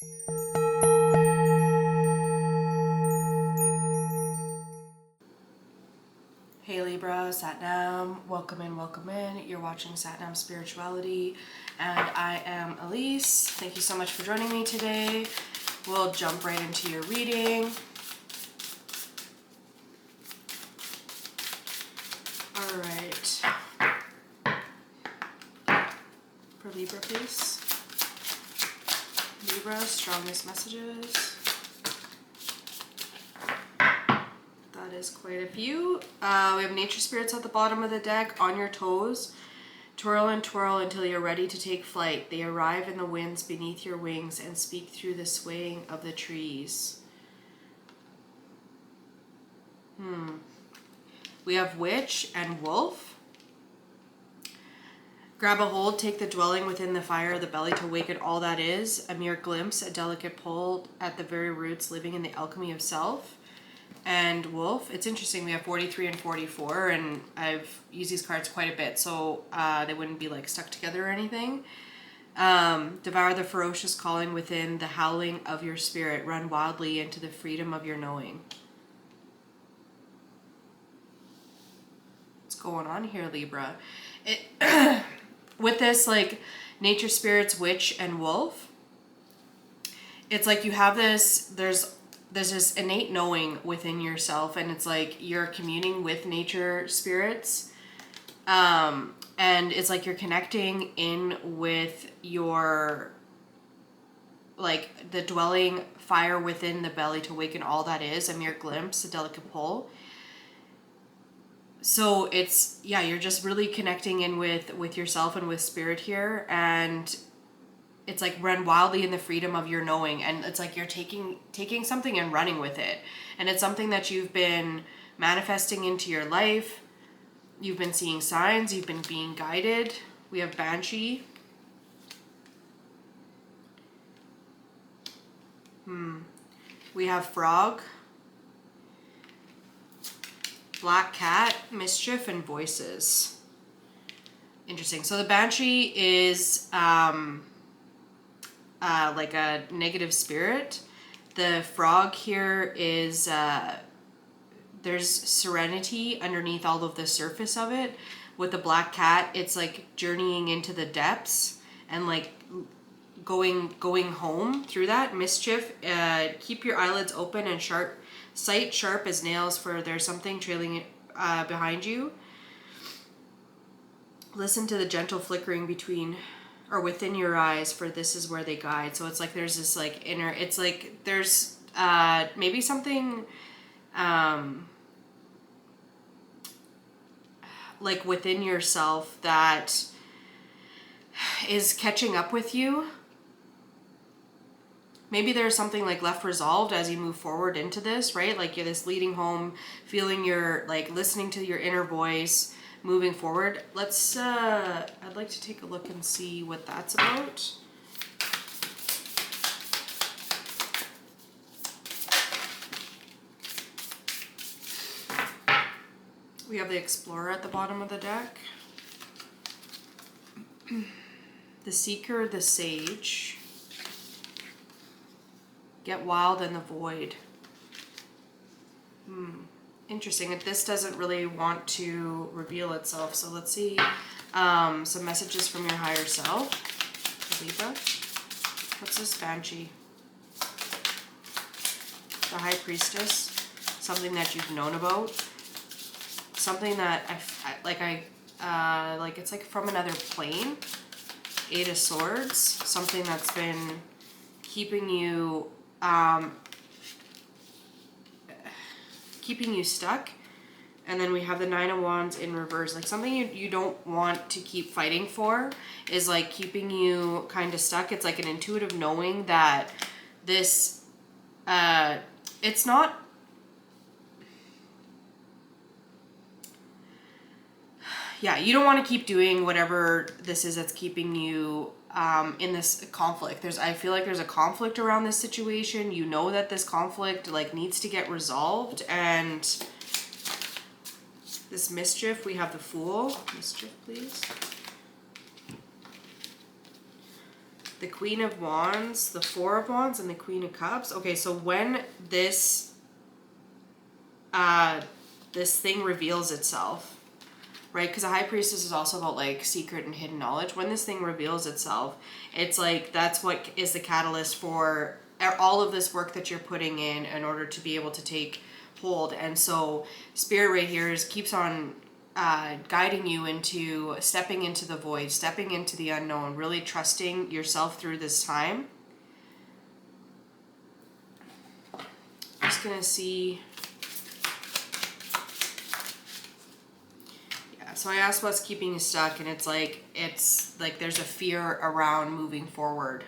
Hey Libra, Satnam, welcome in, welcome in. You're watching Satnam Spirituality, and I am Elise. Thank you so much for joining me today. We'll jump right into your reading. All right. For Libra, please. Libra, strongest messages. That is quite a few. We have nature spirits at the bottom of the deck. On your toes, twirl and twirl until you're ready to take flight. They arrive in the winds beneath your wings and speak through the swaying of the trees. We have witch and wolf. Grab a hold, take the dwelling within the fire of the belly to awaken all that is. A mere glimpse, a delicate pull at the very roots, living in the alchemy of self. And wolf, it's interesting, we have 43 and 44, and I've used these cards quite a bit, so they wouldn't be like stuck together or anything. Devour the ferocious calling within the howling of your spirit. Run wildly into the freedom of your knowing. What's going on here, Libra? With this, like, nature spirits, witch, and wolf, it's like you have this, there's this innate knowing within yourself, and it's like you're communing with nature spirits, and it's like you're connecting in with your, like, the dwelling fire within the belly to awaken all that is, a mere glimpse, a delicate pull. So it's, yeah, you're just really connecting in with yourself and with spirit here, and it's like run wildly in the freedom of your knowing, and it's like you're taking something and running with it, and it's something that you've been manifesting into your life. You've been seeing signs, you've been being guided. We have Banshee. We have Frog, Black Cat, Mischief, and Voices. Interesting. So the Banshee is like a negative spirit. The frog here is there's serenity underneath all of the surface of it. With the black cat, it's like journeying into the depths and like going home through that. Mischief, keep your eyelids open and sight sharp as nails, for there's something trailing behind you. Listen to the gentle flickering between or within your eyes, for this is where they guide. So it's like there's this like inner, it's like there's maybe something like within yourself that is catching up with you. Maybe there's something like left resolved as you move forward into this, right? Like you're this leading home, feeling your, like listening to your inner voice, moving forward. Let's, I'd like to take a look and see what that's about. We have the Explorer at the bottom of the deck. The Seeker, the Sage. Get wild in the void. Interesting. This doesn't really want to reveal itself, so let's see some messages from your higher self. Libra. What's this Banshee? The High Priestess. Something that you've known about. Something that like it's like from another plane. Eight of Swords. Something that's been keeping you stuck. And then we have the Nine of Wands in reverse. Like something you don't want to keep fighting for is like keeping you kind of stuck. It's like an intuitive knowing that this, it's not, yeah, you don't want to keep doing whatever this is that's keeping you in this conflict. I feel like there's a conflict around this situation. You know that this conflict like needs to get resolved, and this Mischief, we have the Fool. Mischief, please. the Queen of Wands, the Four of Wands, and the Queen of Cups. Okay, so when this this thing reveals itself, right? Because a High Priestess is also about like secret and hidden knowledge. When this thing reveals itself, it's like that's what is the catalyst for all of this work that you're putting in order to be able to take hold. And so Spirit right here keeps on guiding you into stepping into the void, stepping into the unknown, really trusting yourself through this time. Just gonna see. Yeah, so I asked what's keeping you stuck, and it's like there's a fear around moving forward.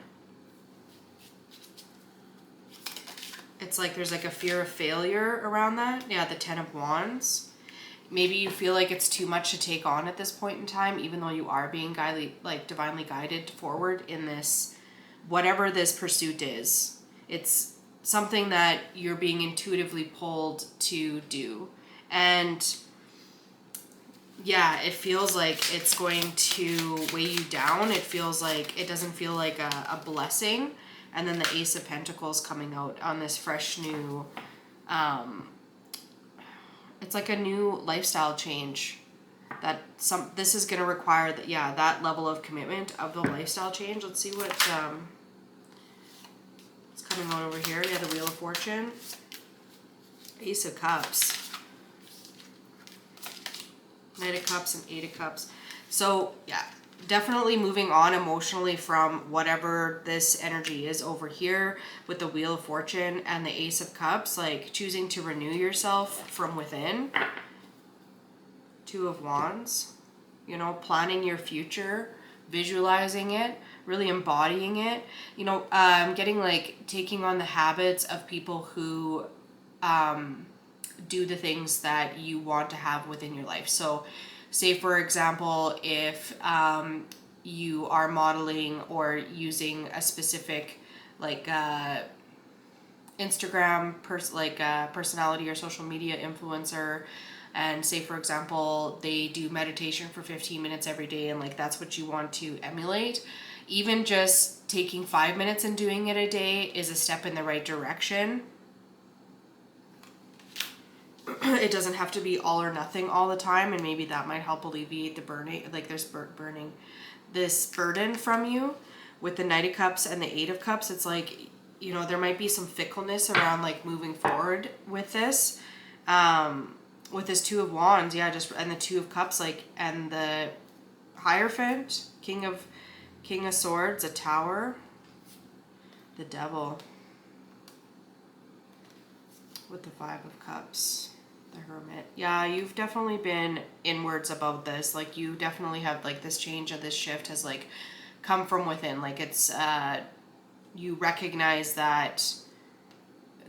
It's like there's like a fear of failure around that. Yeah, the Ten of Wands. Maybe you feel like it's too much to take on at this point in time, even though you are being divinely guided forward in this, whatever this pursuit is. It's something that you're being intuitively pulled to do. And yeah, it feels like it's going to weigh you down. It feels like it doesn't feel like a blessing. And then the Ace of Pentacles coming out on this fresh new, it's like a new lifestyle change this is going to require that level of commitment of the lifestyle change. Let's see what it's coming out over here. Yeah, the Wheel of Fortune, Ace of Cups, Knight of Cups, and Eight of Cups. So yeah, definitely moving on emotionally from whatever this energy is over here with the Wheel of Fortune and the Ace of Cups, like choosing to renew yourself from within. Two of Wands, you know, planning your future, visualizing it, really embodying it. You know, getting like taking on the habits of people who do the things that you want to have within your life. So say, for example, if you are modeling or using a specific like Instagram personality or social media influencer, and say, for example, they do meditation for 15 minutes every day, and like that's what you want to emulate. Even just taking 5 minutes and doing it a day is a step in the right direction. It doesn't have to be all or nothing all the time, and maybe that might help alleviate the burning, like there's burning this burden from you. With the Knight of Cups and the Eight of Cups, it's like, you know, there might be some fickleness around like moving forward with this. With this Two of Wands, yeah, just, and the Two of Cups, like, and the Hierophant, King of Swords, a Tower, the Devil, with the Five of Cups, the Hermit. Yeah, you've definitely been inwards about this. Like, you definitely have, like, this change of this shift has, like, come from within. Like, it's, you recognize that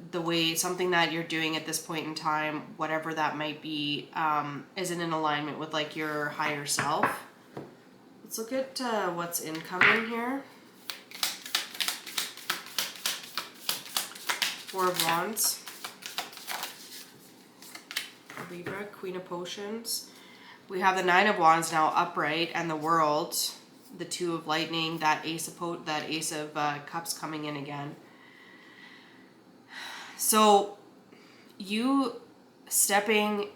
the way something that you're doing at this point in time, whatever that might be, isn't in alignment with, like, your higher self. Let's look at what's incoming here. Four of Wands. Libra, Queen of Potions. We have the Nine of Wands now upright, and the World, the Two of Lightning, that Ace of Cups coming in again. So you stepping,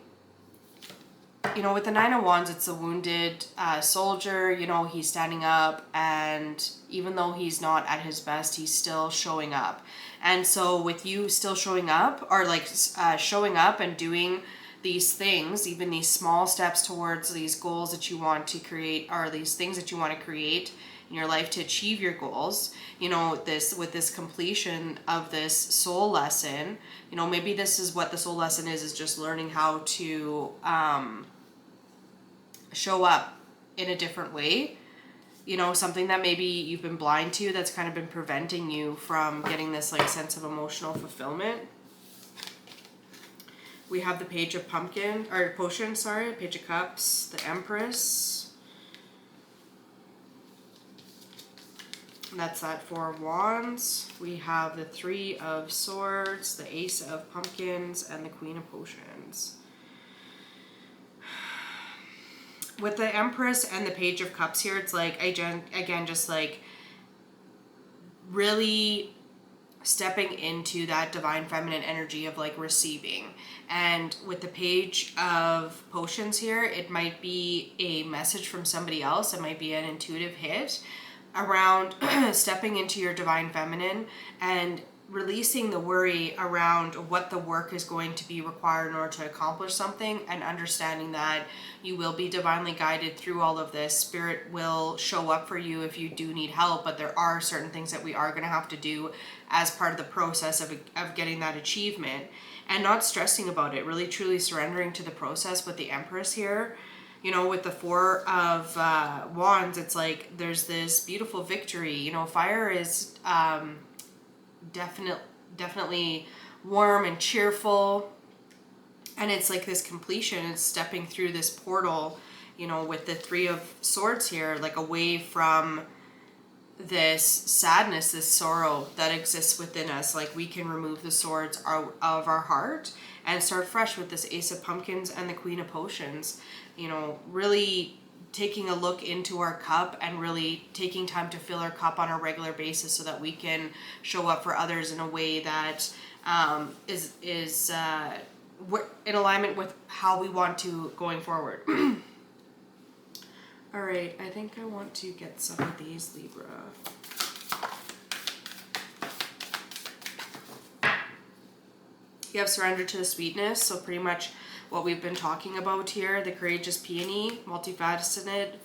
you know, with the Nine of Wands, it's a wounded soldier. You know, he's standing up, and even though he's not at his best, he's still showing up. And so with you still showing up, or like showing up and doing these things, even these small steps towards these goals that you want to create, or these things that you want to create in your life to achieve your goals, you know, this, with this completion of this soul lesson, you know, maybe this is what the soul lesson is just learning how to show up in a different way. You know, something that maybe you've been blind to, that's kind of been preventing you from getting this like sense of emotional fulfillment. We have the Page of Potion, Page of Cups, the Empress. That's that Four of Wands. We have the Three of Swords, the Ace of Pumpkins, and the Queen of Potions. With the Empress and the Page of Cups here, it's like, again, just like really stepping into that divine feminine energy of like receiving. And with the page of potions here, it might be a message from somebody else. It might be an intuitive hit around stepping into your divine feminine and releasing the worry around what the work is going to be required in order to accomplish something, and understanding that you will be divinely guided through all of this. Spirit will show up for you if you do need help, but there are certain things that we are going to have to do as part of the process of getting that achievement, and not stressing about it, really truly surrendering to the process. With the Empress here, you know, with the Four of Wands, it's like there's this beautiful victory. You know, fire is definitely warm and cheerful, and it's like this completion. It's stepping through this portal, you know, with the Three of Swords here, like away from this sadness, this sorrow that exists within us. Like we can remove the swords out of our heart and start fresh with this Ace of Pumpkins and the Queen of Potions. You know, really taking a look into our cup and really taking time to fill our cup on a regular basis so that we can show up for others in a way that is in alignment with how we want to going forward. All right, I think I want to get some of these, Libra. You have surrender to the sweetness, so pretty much what we've been talking about here, the courageous peony, multifaceted,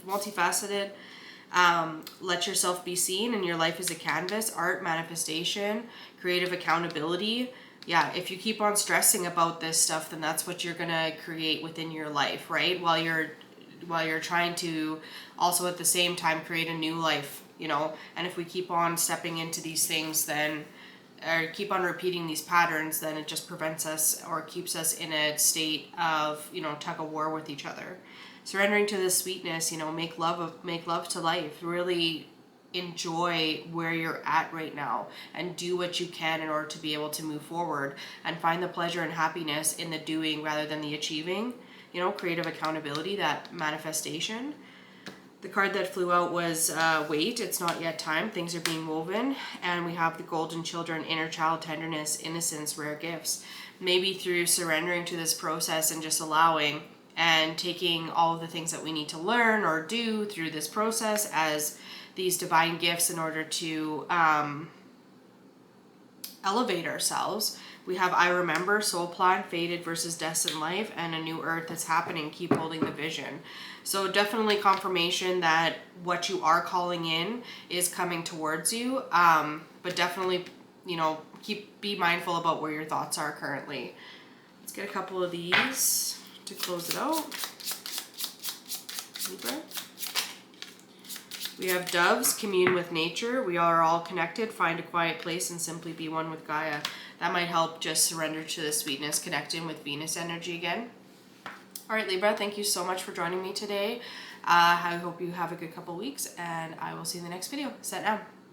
let yourself be seen, and your life is a canvas, art, manifestation, creative accountability. Yeah, if you keep on stressing about this stuff, then that's what you're gonna create within your life, right? While you're trying to also at the same time create a new life, you know. And if we keep on stepping into these things, then or keep on repeating these patterns, then it just prevents us or keeps us in a state of, you know, tug of war with each other. Surrendering to the sweetness, you know, make love to life. Really enjoy where you're at right now and do what you can in order to be able to move forward, and find the pleasure and happiness in the doing rather than the achieving. You know, creative accountability, that manifestation. The card that flew out was wait, it's not yet time, things are being woven. And we have the golden children, inner child tenderness, innocence, rare gifts. Maybe through surrendering to this process and just allowing and taking all of the things that we need to learn or do through this process as these divine gifts in order to elevate ourselves. We have I remember, soul plan, faded versus destined life, and a new earth that's happening. Keep holding the vision. So definitely confirmation that what you are calling in is coming towards you. But definitely, you know, be mindful about where your thoughts are currently. Let's get a couple of these to close it out. Libra. We have doves, commune with nature. We are all connected. Find a quiet place and simply be one with Gaia. That might help just surrender to the sweetness, connect in with Venus energy again. All right, Libra, thank you so much for joining me today. I hope you have a good couple weeks, and I will see you in the next video. Set now.